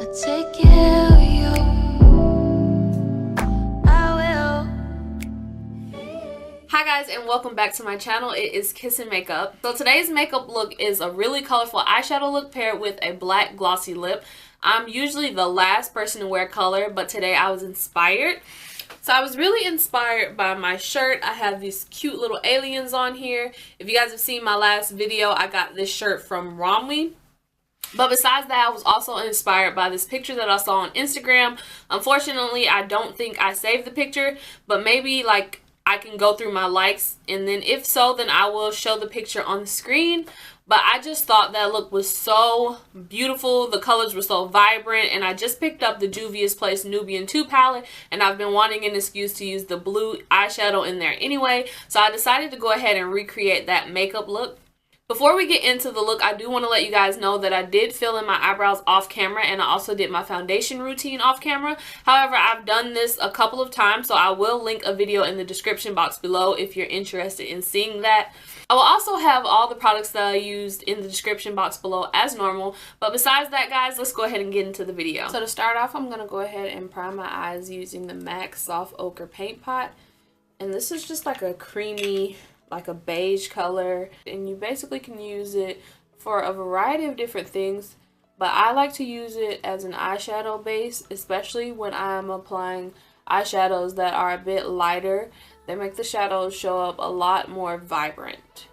I take care of you. I will. Hi guys, and welcome back to my channel. It is Kiss.Makeup. So today's makeup look is a really colorful eyeshadow look paired with a black glossy lip. I'm usually the last person to wear color, but today I was inspired. So I was really inspired by my shirt. I have these cute little aliens on here. If you guys have seen my last video, I got this shirt from Romwe. But besides that, I was also inspired by this picture that I saw on Instagram. Unfortunately, I don't think I saved the picture, but maybe like I can go through my likes, and then if so, then I will show the picture on the screen. But I just thought that look was so beautiful. The colors were so vibrant, and I just picked up the Juvias Place Nubian 2 palette, and I've been wanting an excuse to use the blue eyeshadow in there anyway, so I decided to go ahead and recreate that makeup look. Before we get into the look, I do want to let you guys know that I did fill in my eyebrows off camera, and I also did my foundation routine off camera. However, I've done this a couple of times, so I will link a video in the description box below if you're interested in seeing that. I will also have all the products that I used in the description box below as normal. But besides that, guys, let's go ahead and get into the video. So to start off, I'm going to go ahead and prime my eyes using the MAC Soft Ochre Paint Pot. And this is just like a creamy, like a beige color, and you basically can use it for a variety of different things, but I like to use it as an eyeshadow base, especially when I'm applying eyeshadows that are a bit lighter. They make the shadows show up a lot more vibrant.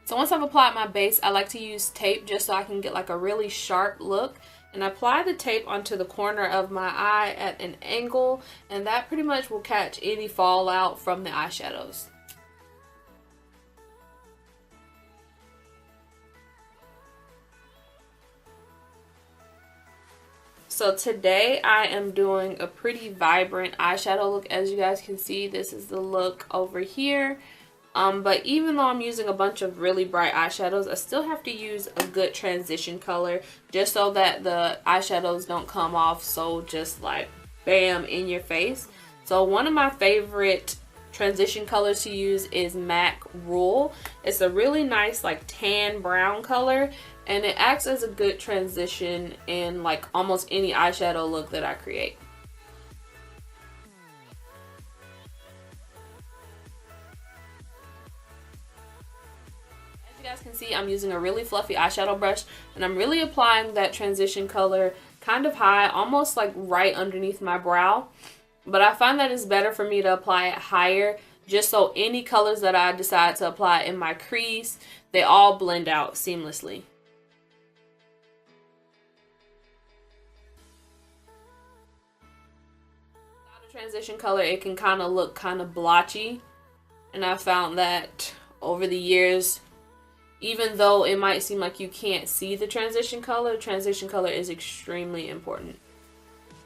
So once I've applied my base, I like to use tape just so I can get like a really sharp look. And apply the tape onto the corner of my eye at an angle, and that pretty much will catch any fallout from the eyeshadows. So today I am doing a pretty vibrant eyeshadow look. As you guys can see, this is the look over here. But even though I'm using a bunch of really bright eyeshadows, I still have to use a good transition color just so that the eyeshadows don't come off so just like bam in your face. So one of my favorite transition colors to use is MAC Rule. It's a really nice like tan brown color, and it acts as a good transition in like almost any eyeshadow look that I create. You guys can see I'm using a really fluffy eyeshadow brush, and I'm really applying that transition color kind of high, almost like right underneath my brow. But I find that it's better for me to apply it higher, just so any colors that I decide to apply in my crease, they all blend out seamlessly. Without a transition color, it can kind of look kind of blotchy, and I found that over the years, even though it might seem like you can't see the transition color is extremely important.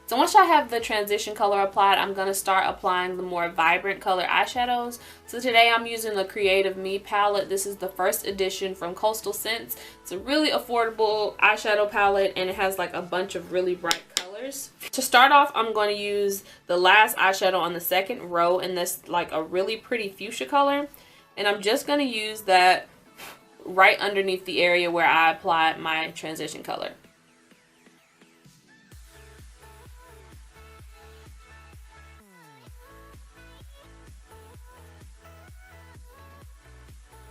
So once I have the transition color applied, I'm going to start applying the more vibrant color eyeshadows. So today I'm using the Creative Me palette. This is the first edition from Coastal Scents. It's a really affordable eyeshadow palette, and it has like a bunch of really bright colors. To start off, I'm going to use the last eyeshadow on the second row, and that's like a really pretty fuchsia color. And I'm just going to use that right underneath the area where I applied my transition color.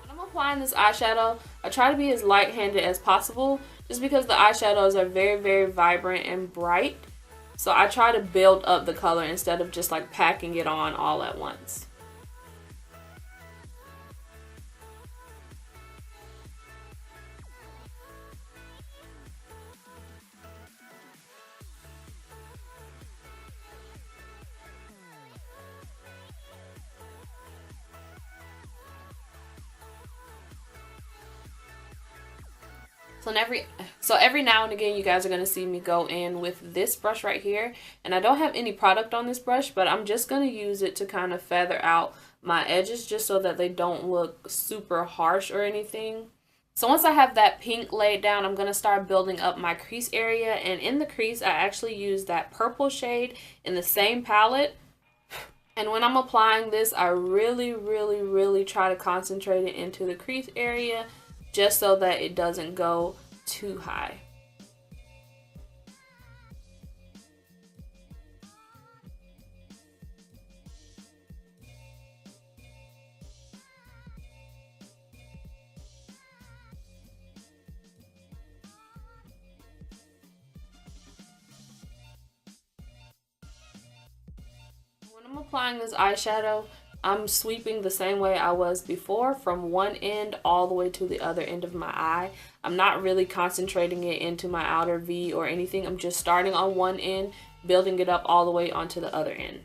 When I'm applying this eyeshadow, I try to be as light-handed as possible just because the eyeshadows are very, very vibrant and bright. So I try to build up the color instead of just like packing it on all at once. So every now and again, you guys are going to see me go in with this brush right here. And I don't have any product on this brush, but I'm just going to use it to kind of feather out my edges just so that they don't look super harsh or anything. So once I have that pink laid down, I'm going to start building up my crease area. And in the crease, I actually use that purple shade in the same palette. And when I'm applying this, I really try to concentrate it into the crease area just so that it doesn't go too high. When I'm applying this eyeshadow, I'm sweeping the same way I was before, from one end all the way to the other end of my eye. I'm not really concentrating it into my outer V or anything. I'm just starting on one end, building it up all the way onto the other end.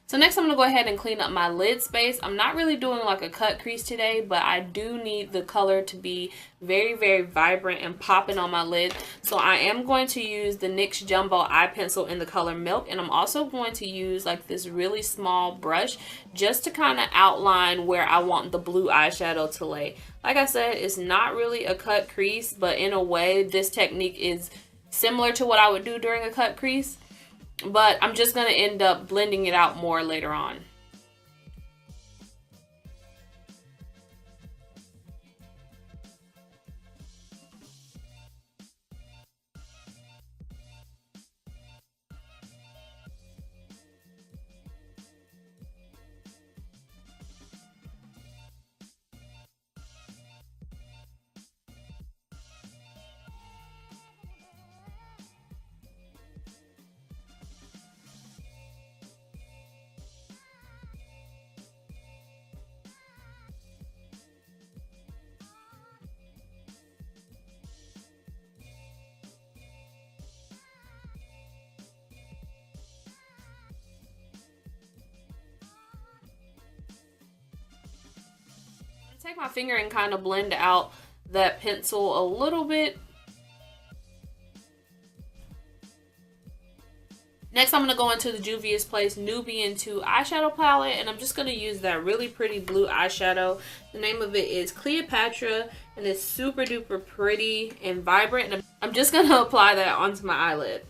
So next I'm going to go ahead and clean up my lid space. I'm not really doing like a cut crease today, but I do need the color to be very, very vibrant and popping on my lid. So I am going to use the NYX Jumbo Eye Pencil in the color Milk. And I'm also going to use like this really small brush just to kind of outline where I want the blue eyeshadow to lay. Like I said, it's not really a cut crease, but in a way this technique is similar to what I would do during a cut crease. But I'm just going to end up blending it out more later on. Take my finger and kind of blend out that pencil a little bit. Next, I'm going to go into the Juvias Place Nubian 2 eyeshadow palette, and I'm just going to use that really pretty blue eyeshadow. The name of it is Cleopatra, and it's super duper pretty and vibrant. And I'm just going to apply that onto my eyelid.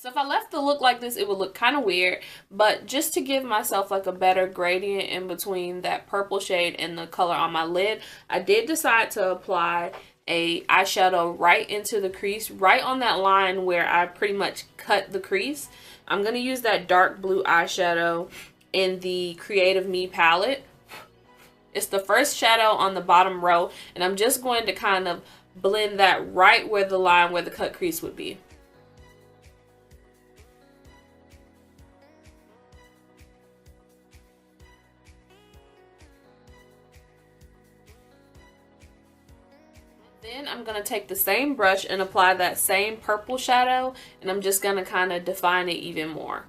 So if I left the look like this, it would look kind of weird, but just to give myself like a better gradient in between that purple shade and the color on my lid, I did decide to apply a eyeshadow right into the crease, right on that line where I pretty much cut the crease. I'm going to use that dark blue eyeshadow in the Creative Me palette. It's the first shadow on the bottom row, and I'm just going to kind of blend that right where the line where the cut crease would be. Then I'm going to take the same brush and apply that same purple shadow, and I'm just going to kind of define it even more.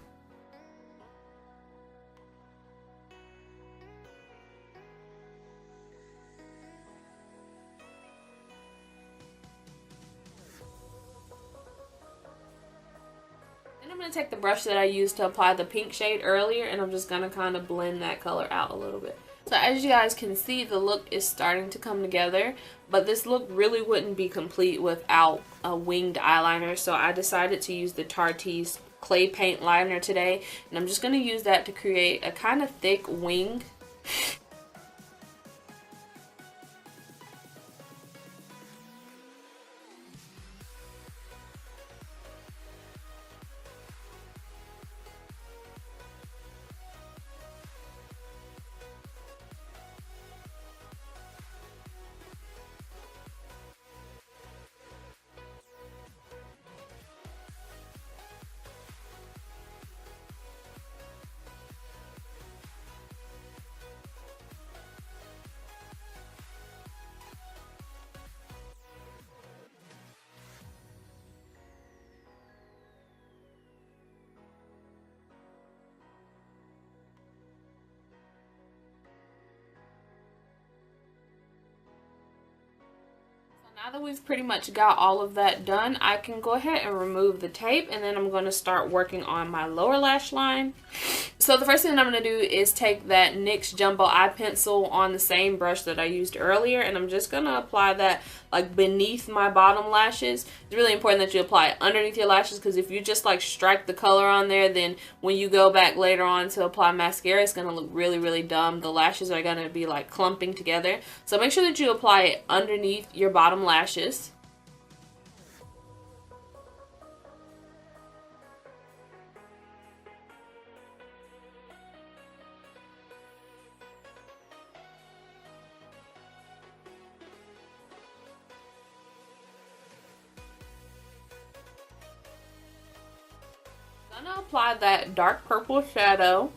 Then I'm going to take the brush that I used to apply the pink shade earlier, and I'm just going to kind of blend that color out a little bit. So as you guys can see, the look is starting to come together, but this look really wouldn't be complete without a winged eyeliner. So I decided to use the Tarte's clay paint liner today, and I'm just going to use that to create a kind of thick wing. Now that we've pretty much got all of that done, I can go ahead and remove the tape, and then I'm going to start working on my lower lash line. So the first thing that I'm going to do is take that NYX Jumbo Eye Pencil on the same brush that I used earlier, and I'm just going to apply that like beneath my bottom lashes. It's really important that you apply it underneath your lashes, because if you just like strike the color on there, then when you go back later on to apply mascara, it's going to look really, really dumb. The lashes are going to be like clumping together. So make sure that you apply it underneath your bottom lashes. I'm gonna apply that dark purple shadow,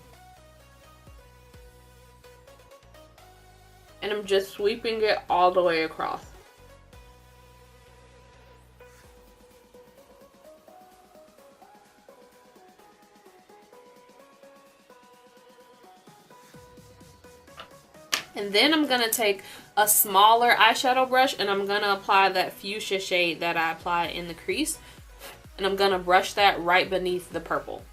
and I'm just sweeping it all the way across. And then I'm gonna take a smaller eyeshadow brush, and I'm gonna apply that fuchsia shade that I applied in the crease. And I'm gonna brush that right beneath the purple.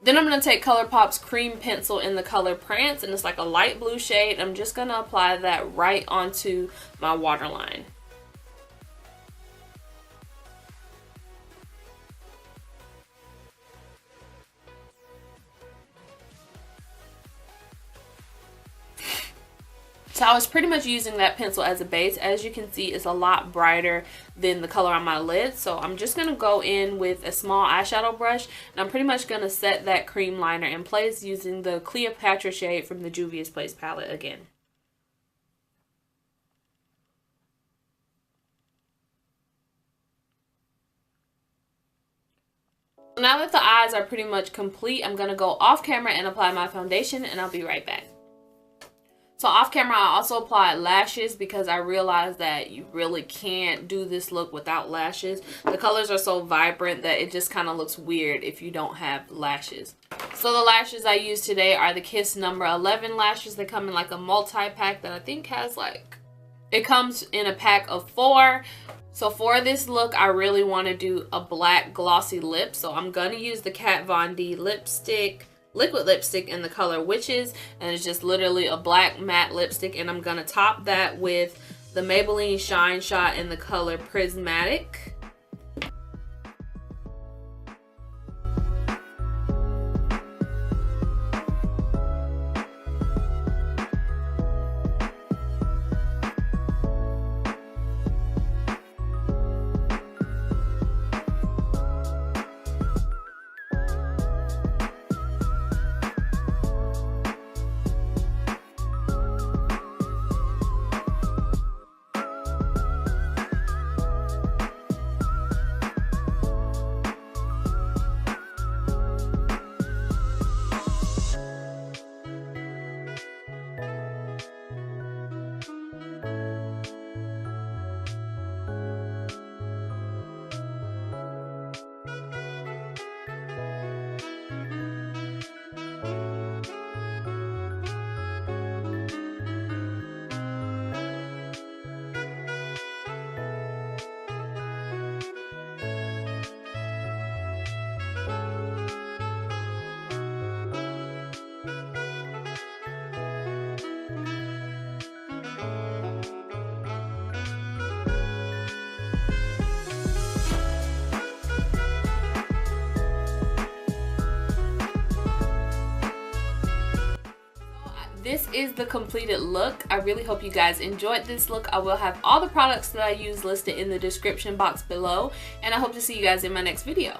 Then I'm gonna take ColourPop's cream pencil in the color Prance, and it's like a light blue shade. I'm just gonna apply that right onto my waterline. So I was pretty much using that pencil as a base. As you can see, it's a lot brighter than the color on my lid. So I'm just going to go in with a small eyeshadow brush, and I'm pretty much going to set that cream liner in place using the Cleopatra shade from the Juvia's Place palette again. Now that the eyes are pretty much complete, I'm going to go off camera and apply my foundation, and I'll be right back. So off camera, I also applied lashes because I realized that you really can't do this look without lashes. The colors are so vibrant that it just kind of looks weird if you don't have lashes. So the lashes I used today are the Kiss number 11 lashes. They come in like a multi-pack that I think has like, it comes in a pack of 4. So for this look, I really want to do a black glossy lip. So I'm going to use the Kat Von D lipstick, liquid lipstick in the color Witches, and it's just literally a black matte lipstick, and I'm gonna top that with the Maybelline Shineshot in the color Prismatic. This is the completed look. I really hope you guys enjoyed this look. I will have all the products that I use listed in the description box below, and I hope to see you guys in my next video.